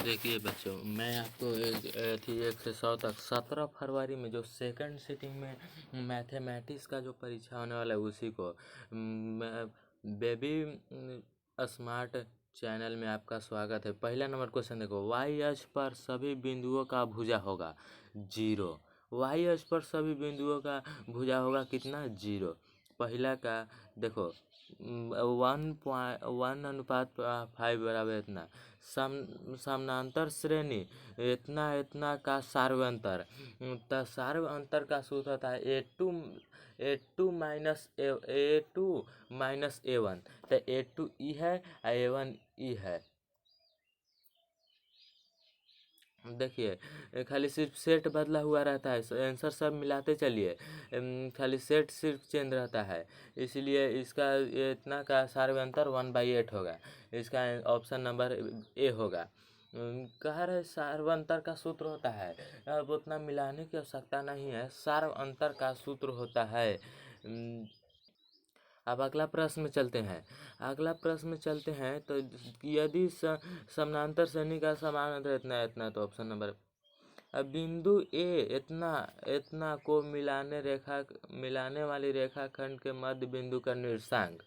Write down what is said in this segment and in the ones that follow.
देखिए बच्चों, मैं आपको थी 1 से 100 तक 17 फरवरी में जो सेकंड सिटिंग में मैथमेटिक्स का जो परीक्षा होने वाला है उसी को बेबी स्मार्ट चैनल में आपका स्वागत है। पहला नंबर क्वेश्चन देखो, वाई अक्ष पर सभी बिंदुओं का भुजा होगा 0। वाई अक्ष पर सभी बिंदुओं का भुजा होगा कितना 0। पहला का देखो 1:1:5 बराबर इतना समानांतर श्रेणी इतना इतना का सार्वंतर। तो सार्वंतर का सूत्र होता है A2 तो A2 ई है और A1 ई है। देखिए खाली सिर्फ सेट बदला हुआ रहता है, आंसर सब मिलाते चलिए, खाली सेट सिर्फ चेंज रहता है, इसलिए इसका इतना का सार्वंतर 1/8 होगा। इसका ऑप्शन नंबर ए होगा। कह रहे सार्वंतर का सूत्र होता है, अब उतना मिलाने की आवश्यकता नहीं है, सार्वंतर का सूत्र होता है। अब अगला प्रश्न में चलते हैं। अगला प्रश्न में चलते हैं तो यदि समानांतर श्रेणी का समान अंतर इतना इतना तो ऑप्शन नंबर। अब बिंदु ए इतना इतना को मिलाने वाली रेखाखंड के मध्य बिंदु का निर्देशांक,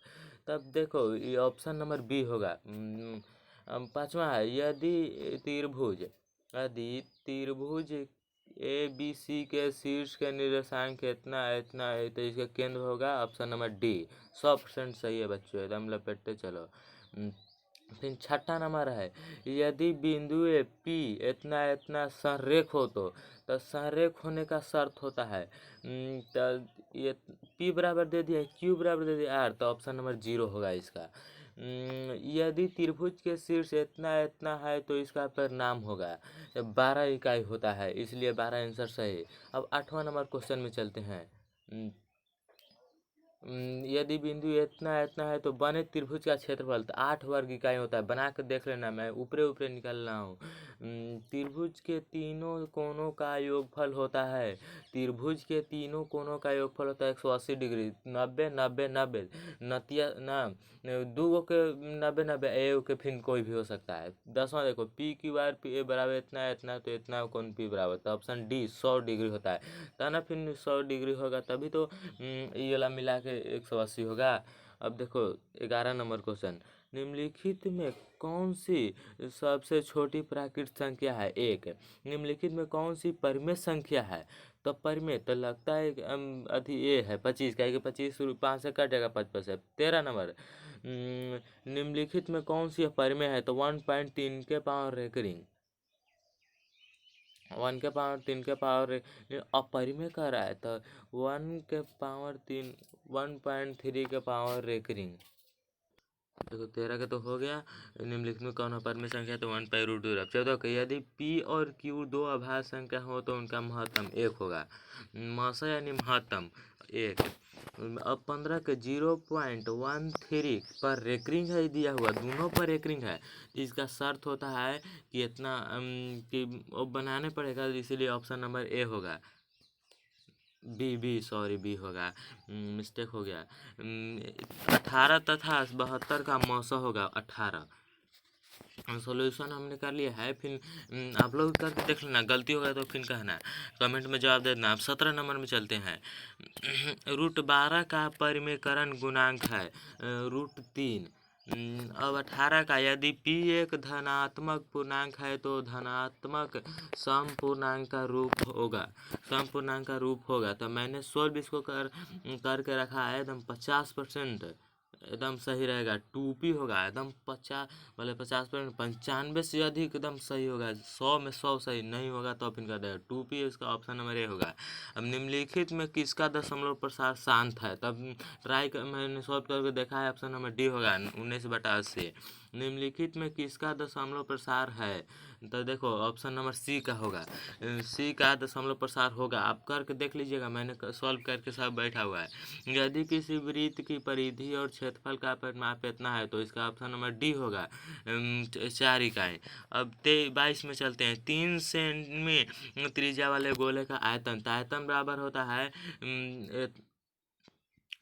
तब देखो ये ऑप्शन नंबर बी होगा। पांचवा है, यदि त्रिभुज ए बी सी के शीर्ष के निर्देशांक इतना इतना है तो इसका केंद्र होगा ऑप्शन नंबर डी। 100% सही है बच्चों, एकदम लपेटते चलो। फिर छठा नंबर है, यदि बिंदु ए पी इतना इतना संरेख हो तो संरेख होने का शर्त होता है, तो ये पी बराबर दे दिया, क्यू बराबर दे दिया आर, तो ऑप्शन नंबर 0 होगा इसका। यदि त्रिभुज के शीर्ष इतना इतना है तो इसका परिणाम होगा 12 इकाई होता है, इसलिए 12 आंसर सही। अब 8वां नंबर क्वेश्चन में चलते हैं। यदि बिंदु इतना इतना है तो बने त्रिभुज का क्षेत्रफल तो 8 वर्ग इकाई होता है, बना कर देख लेना, मैं ऊपरे ऊपरे निकल रहा हूँ। त्रिभुज के तीनों कोनों का योगफल होता है, त्रिभुज के तीनों कोनों का योगफल होता है 180 डिग्री, 90 90 90 नतिया ना 2 के 90 90 ए के फिर कोई भी हो सकता है। 10वां देखो, P Q R P A बराबर इतना इतना तो इतना कौन पी बराबर, तो ऑप्शन डी 100 डिग्री होता है, तो ना फिर 100 डिग्री होगा तभी तो ये वाला मिला के 180 होगा। अब देखो 11 नंबर क्वेश्चन, निम्नलिखित में कौन सी सबसे छोटी प्राकृत संख्या है 1। निम्नलिखित में कौन सी परिमेय संख्या है, तो परिमेय तो लगता है अति ये है 25 का, 25 5 से कट जाएगा 55 से। 13 नंबर, निम्नलिखित में कौन सी परिमेय है, तो 1.3 के पावर रेकरिंग, 1 के पावर 3 के पावर अपरिमेय कर रहा है, तो 1 के पावर 3 1.3 के पावर रेकरिंग। देखो 13 का तो हो गया, निम्नलिखित में कौन अपरिमेय संख्या, तो 1/√2। अब 14 का, यदि पी और क्यू दो अभाज्य संख्या हो तो उनका महत्तम 1 होगा, मसा यानी महत्तम 1। अब 15 के 0.13 पर रेकरिंग है दिया हुआ, दोनों पर रेकरिंग है, इसका शर्त होता है कि इतना कि वो बनाने पड़ेगा, इसीलिए ऑप्शन नंबर ए होगा। बी होगा, मिस्टेक हो गया। 18 तथा 72 का मौसा होगा 18। सॉल्यूशन हमने कर लिया है, फिर आप लोग करके देख लेना, गलती होगा तो फिर कहना, कमेंट में जवाब दे देना। अब 17 नंबर में चलते हैं। √12 का परिमेयकरण गुणांक है √3। अब 18 का, यदि p एक धनात्मक पूर्णांक है तो धनात्मक सम पूर्णांक का रूप होगा, तो मैंने सोल्व इसको करके रखा है, एकदम 50% एकदम सही रहेगा। 2p होगा एकदम 50% 95 से अधिक एकदम सही होगा, 100 में 100 सही नहीं होगा तो फिर कर देगा 2p, इसका ऑप्शन नंबर ए होगा। अब निम्नलिखित में किसका दशमलव प्रसार शांत है, तब मैंने सॉल्व करके देखा है, ऑप्शन नंबर डी होगा 19/80। निम्नलिखित में किसका दशमलव प्रसार है, तो देखो ऑप्शन नंबर सी का होगा, सी का दशमलव प्रसार होगा, आप करके देख लीजिएगा, मैंने सॉल्व करके सब बैठा हुआ है। यदि किसी वृत्त की परिधि और क्षेत्रफल का परिमाप इतना है तो इसका ऑप्शन नंबर डी होगा 4 इकाई। अब 22 में चलते हैं। 3 सेंटीमीटर त्रिज्या वाले गोले का आयतन, तो आयतन बराबर होता है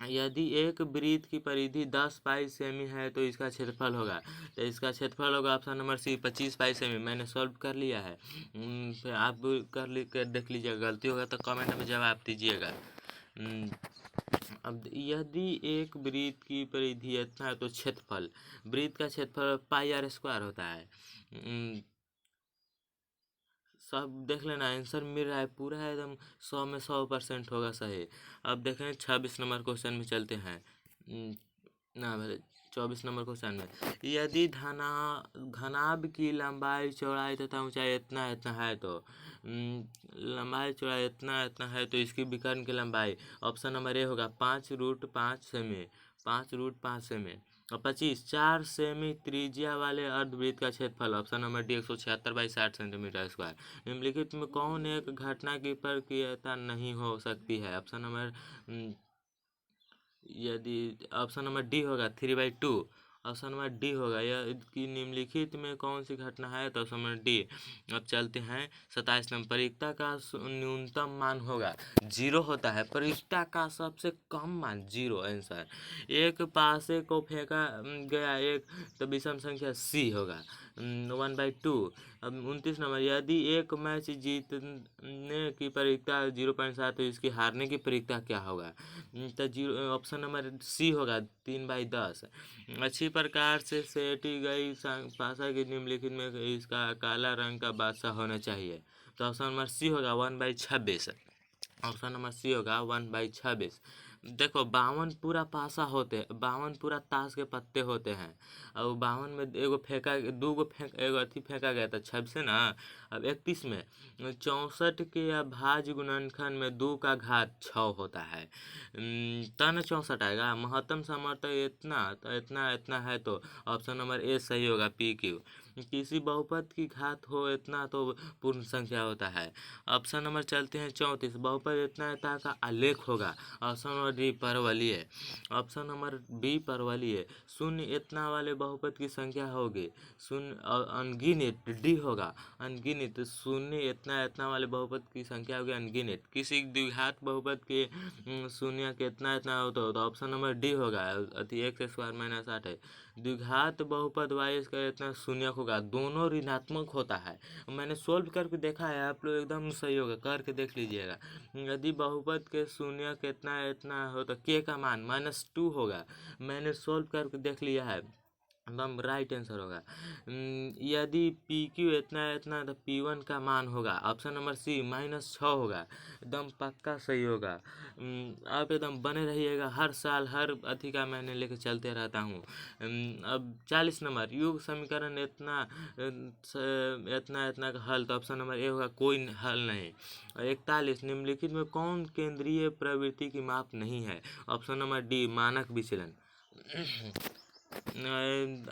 यदि एक वृत्त की परिधि 10 पाई सेमी है तो इसका क्षेत्रफल होगा। तो इसका क्षेत्रफल होगा ऑप्शन नंबर सी 25 पाई सेमी। मैंने सॉल्व कर लिया है। फिर आप भी कर देख लीजिएगा, गलती होगा तो कमेंट में जवाब दीजिएगा। अब यदि एक वृत्त की परिधि इतना है तो क्षेत्रफल, वृत्त का क्षेत्रफल पाई आर स्क्वायर होता है। सब देख लेना, आंसर मिल रहा है पूरा है एकदम 100 में 100% होगा सही। अब देखें 26 नंबर क्वेश्चन में चलते हैं। ना भले 24 नंबर क्वेश्चन में, यदि घनाभ की लंबाई चौड़ाई तथा ऊंचाई इतना इतना है तो लंबाई चौड़ाई इतना इतना है तो इसकी विकर्ण की लंबाई ऑप्शन नंबर ए होगा 5√5 सेमी, 5√5 सेमी। और 25 4 सेमी त्रिज्या वाले अर्धवृत्त का क्षेत्रफल option number D 176 by 60 centimetre square. निम्नलिखित में कौन एक घटना की प्रक्रियता नहीं हो सकती है? ऑप्शन नंबर यदि ऑप्शन नंबर डी होगा 3/2। ऑप्शन नंबर डी होगा यह कि निम्नलिखित में कौन सी घटना है तो ऑप्शन नंबर डी। अब चलते हैं 27 नंबर, परिक्ता का न्यूनतम मान होगा 0 होता है। परिक्ता का सबसे कम मान 0 आंसर। एक पासे को फेंका गया एक तो विषम संख्या सी होगा 1/2। अब 29 नंबर, यदि एक मैच जीतने की परिक्ता 0.7 तो इसकी हारने की परिक्ता क्या होगा? तो 0 ऑप्शन नंबर सी होगा 3/10। अच्छी प्रकार से सेटी गई पासा की निम्नलिखित में इसका काला रंग का बादशाह होना चाहिए। तो ऑप्शन नंबर सी होगा 1/26। ऑप्शन नंबर सी होगा 1/26। देखो 52 पूरा पासा होते, 52 पूरा ताश के पत्ते होते हैं। और 52 में एगो फेंका, एगो अथी फेंका गया था 26 से ना। अब 31 में 64 के अभाज्य गुणनखंड में 2 का घात 6 होता है। तन 64 आएगा। महत्तम सामर्थ्य इतना है तो ऑप्शन नंबर ए सही होगा PQ। किसी बहुपद की घात हो इतना तो पूर्ण संख्या होता है। ऑप्शन नंबर चलते हैं 34, बहुपद इतना इतना का आलेख होगा। ऑप्शन नंबर डी परवलीय। ऑप्शन नंबर बी परवलीय। शून्य इतना वाले बहुपद की संख्या होगी शून्य और अनगिनत, डी होगा अनगिनत। शून्य इतना इतना वाले बहुपद की संख्या होगी अनगिनत। किसी द्विघात बहुपद के शून्य के इतना इतना होता हो तो ऑप्शन नंबर डी होगा अति x² - 8 है। द्विघात बहुपद y का इतना शून्य होगा, दोनों ऋणात्मक होता है। मैंने सोल्व करके देखा है, आप लोग एकदम सही होगा, करके देख लीजिएगा। यदि बहुपद के शून्य के इतना इतना हो तो k का मान -2 होगा। मैंने सोल्व करके देख लिया है, एकदम राइट आंसर होगा। यदि PQ इतना इतना तो P1 का मान होगा ऑप्शन नंबर सी -6 होगा, एकदम पक्का सही होगा। आप एकदम बने रहिएगा, हर साल हर अथी का मैंने लेके चलते रहता हूँ। अब 40 नंबर, युग समीकरण इतना इतना का हल तो ऑप्शन नंबर ए होगा कोई हल नहीं। 41 निम्नलिखित में कौन केंद्रीय प्रवृत्ति की माप नहीं है? ऑप्शन नंबर डी मानक विचलन।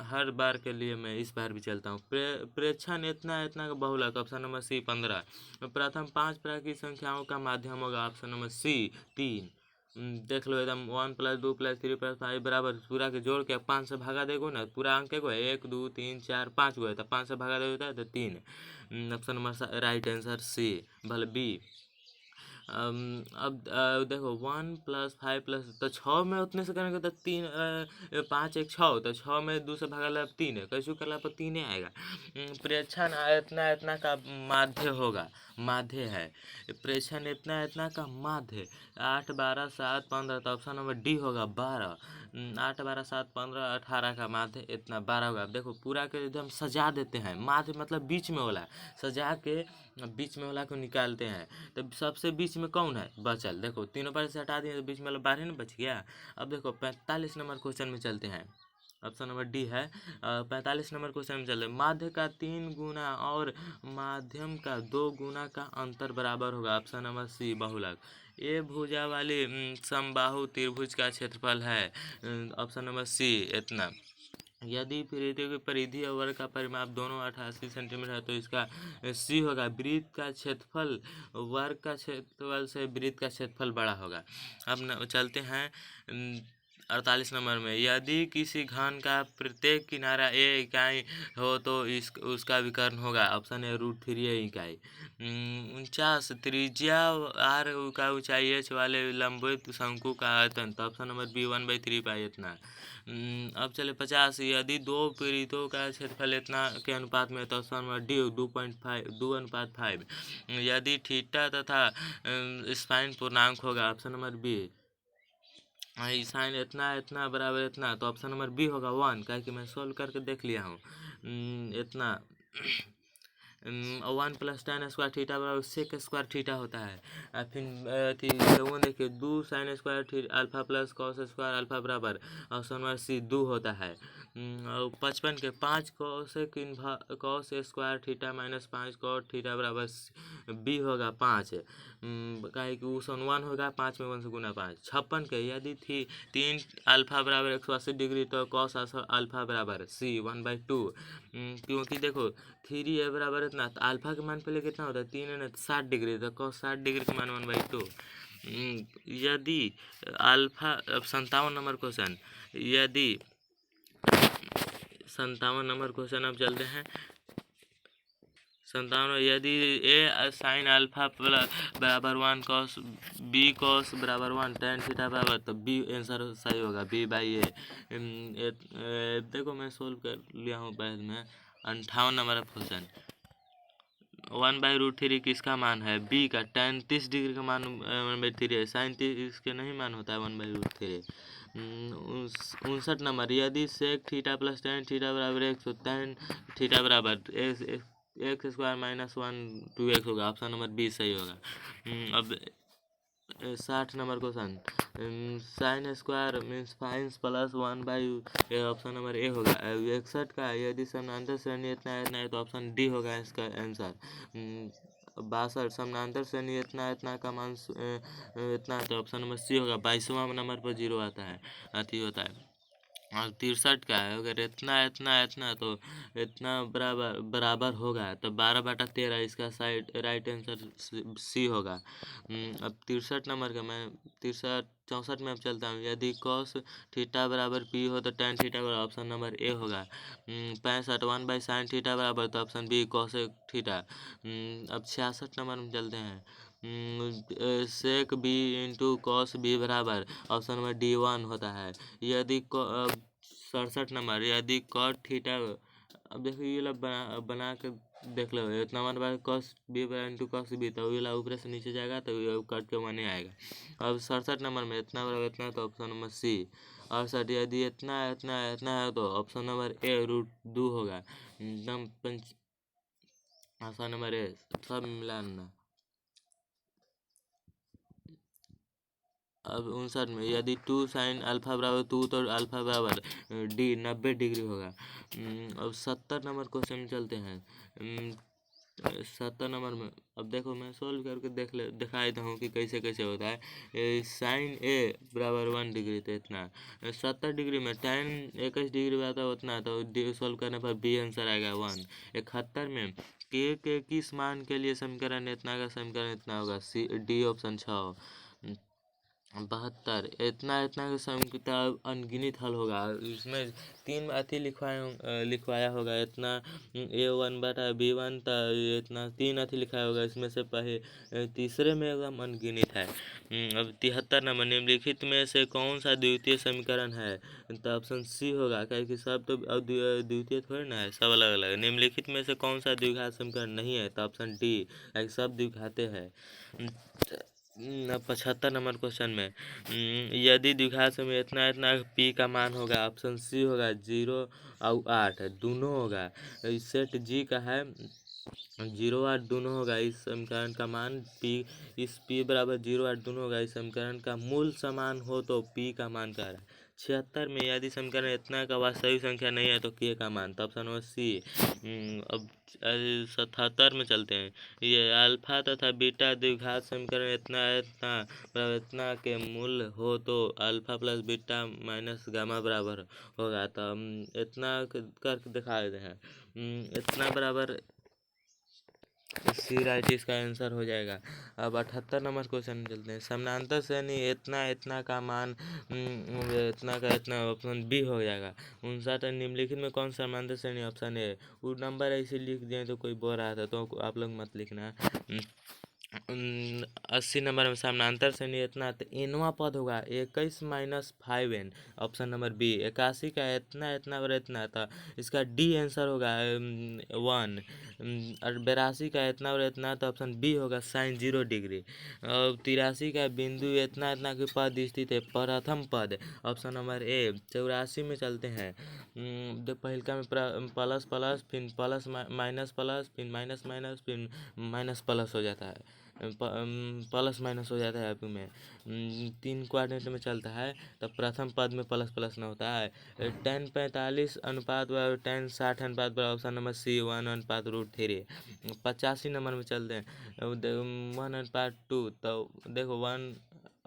हर बार के लिए मैं इस बार भी चलता हूँ। प्रेक्षण इतना इतना का बहुलक ऑप्शन नंबर सी 15। प्रथम 5 प्राकृतिक संख्याओं का माध्यम होगा ऑप्शन नंबर सी 3। देख लो एकदम 1 + 2 + 3 + 5 बराबर पूरा के जोड़ के 5 से भगा देगो ना, पूरा अंक को 1 2 3 4 5 गो है तो 5 से भगा देता है तो 3। Option number right answer C भले बी। अब देखो 1 + 5 तो 6 में उतने से करेंगे तो 3 5 1 6 तो 6 में 2 से भागा 3 है, कैसे करला पर 3 ही आएगा। प्रेक्षण इतना इतना का माध्य होगा, माध्य है प्रेक्षण इतना इतना का माध्य 8 12 7 15 तो ऑप्शन नंबर डी होगा 12। 8 12 7 15 18 का माध्य इतना 12 होगा। देखो पूरा के एकदम सजा देते हैं, माध्य मतलब बीच में वाला, सजा के बीच में वाला को निकालते हैं। तो सबसे बीच में कौन है बचल? देखो तीनों पर से हटा दिए तो बीच में वाला 12 ना बच गया। अब देखो 45 नंबर क्वेश्चन में चलते हैं, ऑप्शन नंबर डी है। 45 नंबर क्वेश्चन में चलते हैं, माध्य का 3 गुना और माध्यम का 2 गुना का अंतर बराबर होगा ऑप्शन नंबर सी बहुलक। ए भुजा वाली समबाहु त्रिभुज का क्षेत्रफल है ऑप्शन नंबर सी इतना। यदि वृत्त की परिधि और वर्ग का परिमाप दोनों 88 सेंटीमीटर है तो इसका सी होगा वृत्त का क्षेत्रफल वर्ग का क्षेत्रफल से वृत्त का क्षेत्रफल बड़ा होगा। अब चलते हैं 48 नंबर में, यदि किसी घन का प्रत्येक किनारा ए इकाई हो तो इस उसका विकर्ण होगा। ऑप्शन ए √3 इकाई। 49 त्रिज्या आर का ऊंचाई h वाले लंबवत शंकु का आयतन, तो ऑप्शन नंबर बी 1/3 पाई इतना। अब चले 50, यदि दो पीड़ितों का क्षेत्रफल इतना के अनुपात में, तो ऑप्शन नंबर डी 2.5 2:5। यदि थीटा तथा स्पाइन पूर्णांक होगा, ऑप्शन नंबर बी। साइन इतना इतना बराबर इतना, तो ऑप्शन नंबर बी होगा 1, क्या कि मैं सोल्व करके देख लिया हूँ। इतना 1+tan² थीटा बराबर sec² थीटा होता है। फिर वो देखिए 2sin² alpha plus cos² alpha बराबर ऑप्शन नंबर सी 2 होता है। और 55 के 5 cos² theta minus 5 cot theta बराबर बी होगा 5। काहे कि वो 1 होगा 5 में 1 से गुना 5। 56 के यदि 3 अल्फा बराबर 180 डिग्री, तो cos अल्फा बराबर सी 1/2। क्योंकि देखो 3 बराबर इतना, तो अल्फा के मान पहले कितना होता है 3 है ना, 60 डिग्री, तो cos 60 डिग्री का मान 1/2। यदि अल्फा, अब 57 नंबर क्वेश्चन, यदि 57 नंबर क्वेश्चन अब चलते हैं। 57, यदि ए साइन अल्फा बराबर 1 cos बी cos बराबर 1 tan थीटा बराबर, तो बी आंसर सही होगा, b/a। देखो मैं सोल्व कर लिया हूँ पहले में। 58 नंबर क्वेश्चन, 1/√3 किसका मान है, बी का। tan 30 डिग्री का मान 1/3 है, साइन 30 के नहीं मान होता है 1/√3। 59 नंबर, यदि sec theta plus tan theta बराबर 1, तो tan थीटा बराबर x² -1 2x होगा। ऑप्शन नंबर बी सही होगा। अब 60 number question, sin² means 5 plus 1/, option number A होगा। 61 का, यदि समानांतर श्रेणी इतना इतना है, तो ऑप्शन डी होगा इसका आंसर। 62 समानांतर श्रेणी इतना इतना का मान इतना, तो ऑप्शन नंबर सी होगा। 22वां नंबर पर 0 आता है, अति होता है। और 63 का है, अगर इतना इतना इतना, तो इतना बराबर बराबर होगा, तो 12/13 इसका साइड राइट आंसर सी होगा। अब 63 नंबर का मैं 64 में अब चलता हूँ। यदि cos थीटा बराबर p हो, तो tan थीटा बराबर ऑप्शन नंबर ए होगा। 65 1/sin थीटा बराबर, तो ऑप्शन बी cos थीटा। अब 66 नंबर में चलते हैं। sec b into cos b बराबर ऑप्शन नंबर डी 1 होता है। यदि 67 नंबर, यदि cot थीटा, अब देखो ये लोग बना के देख लो, इतना मान बार cos b into cos b, तो ये ऊपर से नीचे जाएगा, तो ये कट के माने आएगा। अब 67 नंबर में इतना बराबर इतना, तो ऑप्शन नंबर सी। और 60 यदि इतना इतना इतना है, तो ऑप्शन नंबर ए √2 होगा एकदम। ऑप्शन नंबर ए सब मिलाना। अब 59 में, यदि 2 sin अल्फा बराबर 2, तो अल्फा बराबर डी 90 डिग्री होगा। अब 70 नंबर क्वेश्चन में चलते हैं। 70 नंबर में अब देखो मैं सोल्व करके दिखा देता हूँ कि कैसे कैसे होता है। साइन ए बराबर 1 डिग्री, तो इतना 70 डिग्री में tan 21 डिग्री आता है उतना, तो सोल्व करने पर बी आंसर आएगा 1। 71 में के किस मान के लिए समीकरण इतना का समीकरण इतना होगा, सी डी ऑप्शन 6। 72 इतना इतना का समीकरण अनगिनत हल होगा। इसमें 3 अति लिखवाया होगा, इतना a1/b1, तो इतना 3 अति लिखा होगा। इसमें से पहले तीसरे में एकदम अनगिनत है। अब 73 नंबर, निम्नलिखित में से कौन सा द्वितीय समीकरण है, तो ऑप्शन सी होगा, क्योंकि सब तो द्वितीय थोड़े ना है, सब अलग अलग। निम्नलिखित में से कौन सा द्विघात समीकरण नहीं है, तो ऑप्शन डी, सब द्विघाते हैं। 75 नंबर क्वेश्चन में, यदि द्विघात में इतना इतना p का मान होगा, ऑप्शन सी होगा 0 और 8 दोनों होगा। सेट जी का है 0 8 दोनों होगा। इस समीकरण का मान p, इस p बराबर 0 8 दोनों होगा। इस समीकरण का मूल समान हो, तो p का मान क्या है। 76 में, यदि समीकरण इतना का वास्तविक संख्या नहीं है, तो k का मान, तो ऑप्शन नंबर सी। अब 77 में चलते हैं। ये अल्फा तथा बीटा द्विघात समीकरण इतना इतना बराबर इतना के मूल हो, तो alpha plus beta minus gamma बराबर होगा। तो हम इतना करके दिखा देते हैं। इतना बराबर सी राइट इसका आंसर हो जाएगा। अब 78 नंबर क्वेश्चन में चलते हैं। समानांतर श्रेणी इतना इतना का मान इतना का इतना ऑप्शन बी हो जाएगा। 59 निम्नलिखित में कौन समानांतर श्रेणी ऑप्शन ए। वो नंबर ऐसे लिख दिए तो कोई बोल रहा था तो आप लोग मत लिखना। 80 नंबर में समानांतर श्रेणी इतना तो एनवा पद होगा 21-5n ऑप्शन नंबर बी। 81 का इतना इतना और इतना था, इसका डी आंसर होगा 1। और 82 का इतना और इतना तो ऑप्शन बी होगा साइन 0 डिग्री। और 83 का बिंदु इतना इतना के पद स्थित है प्रथम पद ऑप्शन नंबर ए। 84 में चलते हैं। पहिलका में प्लस प्लस फिर प्लस माइनस प्लस फिर माइनस माइनस फिर माइनस प्लस हो जाता है, प्लस माइनस हो जाता है। में 3 क्वाड्रेंट में चलता है तब प्रथम पद में प्लस प्लस न होता है। 10-45 अनुपात व 10-60 अनुपात पर ऑप्शन नंबर सी 1/√3। 85 नंबर में चलते हैं 1/2 तो देखो 1।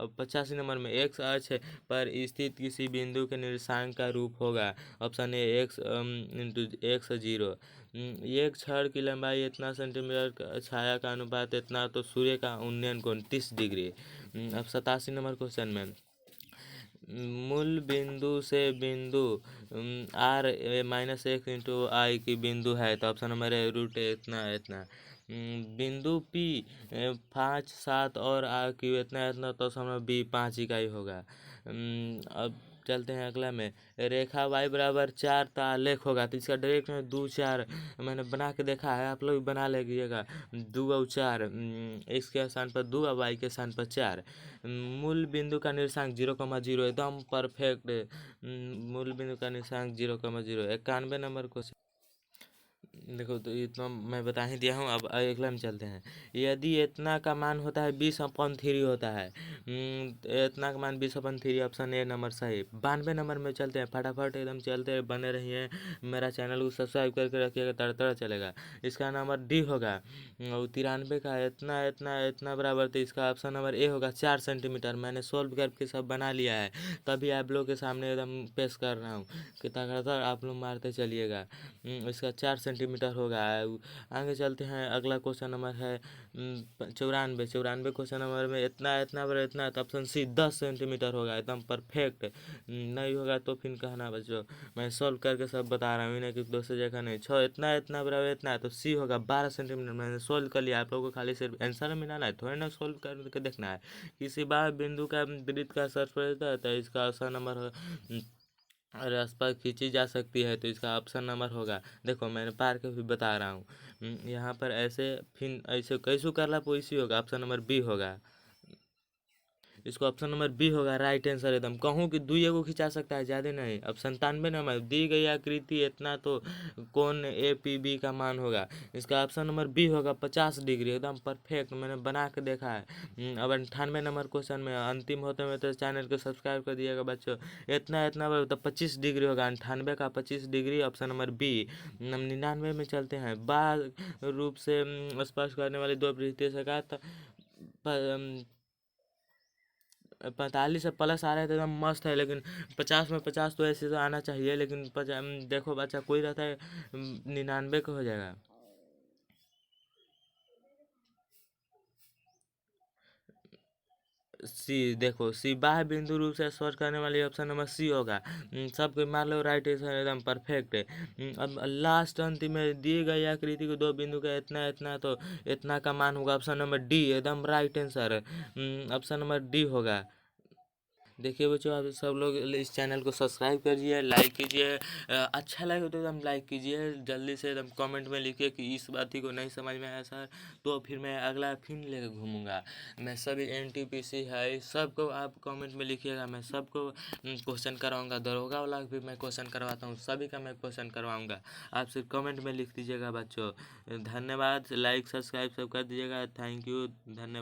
85 नंबर में एक्स अक्ष पर स्थित किसी बिंदु के निर्देशांक का रूप होगा option A x into x 0। एक छड़ की लंबाई इतना सेंटीमीटर, छाया का अनुपात इतना तो सूर्य का उन्नयन कोण 30 डिग्री। अब 87 नंबर क्वेश्चन में मूल बिंदु से बिंदु आर -1 इंटू आई की बिंदु है तो ऑप्शन नंबर ए रूट इतना इतना। बिंदु पी 5, 7 और आर की इतना इतना तो ऑप्शन नंबर बी 5 इकाई होगा। अब चलते हैं अगला में रेखा y बराबर 4 का आलेख होगा तो इसका डायरेक्ट में 2 4 मैंने बना के देखा है, आप लोग भी बना लीजिएगा। 2 और 4 x के स्थान पर 2 और y के स्थान पर 4। मूल बिंदु का निर्देशांक 0,0 एकदम परफेक्ट। मूल बिंदु का निर्देशांक 0,0। 91 नंबर क्वेश्चन देखो तो इतना मैं बता ही दिया हूँ। अब अगला में चलते हैं। यदि इतना का मान होता है 20/3 होता है, इतना का मान 20/3 ऑप्शन ए नंबर सही। 92 नंबर में चलते हैं, फटाफट एकदम चलते बने रहिए। मेरा चैनल को सब्सक्राइब करके रखिएगा, तड़ चलेगा। इसका नंबर डी होगा। और 93 का इतना इतना इतना बराबर तो इसका ऑप्शन नंबर ए होगा 4 सेंटीमीटर। मैंने सोल्व करके सब बना लिया है तभी आप लोग के सामने एकदम पेश कर रहा हूँ कि तगड़ा आप लोग मारते चलिएगा। इसका 4 सेंटीमीटर होगा। आगे चलते हैं। अगला क्वेश्चन नंबर है 94। 94 क्वेश्चन नंबर में इतना इतना बड़ा इतना तो ऑप्शन सी 10 सेंटीमीटर होगा एकदम परफेक्ट। नहीं होगा तो फिर कहना बच्चों, मैं सॉल्व करके सब बता रहा हूँ, इन्हें कि दूसरी जगह नहीं। 6 इतना इतना बराबर इतना तो सी होगा 12 सेंटीमीटर। मैंने सोल्व कर लिया, आप लोगों को खाली सिर्फ आंसर मिलाना है, थोड़ा ना सोल्व करके देखना है। किसी बार बिंदु का वृत्त का सर्फ तो इसका ऑप्शन नंबर और आसपास खींची जा सकती है तो इसका ऑप्शन नंबर होगा। देखो मैंने पार के भी बता रहा हूँ। यहाँ पर ऐसे फिर ऐसे कैसे करला वैसी होगा, ऑप्शन नंबर बी होगा। इसको ऑप्शन नंबर बी होगा राइट आंसर एकदम। कहूँ कि 2 एगो खिंचा सकता है, ज़्यादा नहीं। अब 97 नंबर दी गई आकृति इतना तो कोण ए पी बी का मान होगा, इसका ऑप्शन नंबर बी होगा 50 डिग्री एकदम परफेक्ट। मैंने बना के देखा है। अब 98 नंबर क्वेश्चन में अंतिम होते हुए तो चैनल को सब्सक्राइब कर दिएगा बच्चों। इतना इतना तो 25 डिग्री होगा। 98 का 25 डिग्री ऑप्शन नंबर बी। 99 में चलते हैं। बार रूप से स्पर्श करने वाली दो वृत्तीय सका 45 से प्लस आ रहे थे एकदम मस्त है, लेकिन 50 में 50 तो ऐसे तो आना चाहिए, लेकिन देखो बच्चा कोई रहता है 99 का हो जाएगा। सी देखो सी बाह्य बिंदु रूप से स्पर्श करने वाली ऑप्शन नंबर सी होगा। सबको मान लो राइट आंसर एकदम परफेक्ट है। अब लास्ट अंतिम में दिए गए आकृति को दो बिंदु का इतना इतना तो इतना का मान होगा ऑप्शन नंबर डी एकदम right answer. Option number D होगा। देखिए बच्चों आप सब लोग इस चैनल को सब्सक्राइब करिए, लाइक कीजिए। अच्छा लगे तो एकदम लाइक कीजिए। जल्दी से एकदम कमेंट में लिखिए कि इस बात ही को नहीं समझ में आया सर, तो फिर मैं अगला फिर लेकर घूमूंगा। मैं सभी NTPC है सबको आप कमेंट में लिखिएगा, मैं सबको क्वेश्चन करवाऊँगा। दरोगा वाला भी मैं क्वेश्चन करवाता हूँ, सभी का मैं क्वेश्चन करवाऊँगा। आप सिर्फ कमेंट में लिख दीजिएगा बच्चों। धन्यवाद। लाइक सब्सक्राइब सब कर दीजिएगा। थैंक यू, धन्यवाद।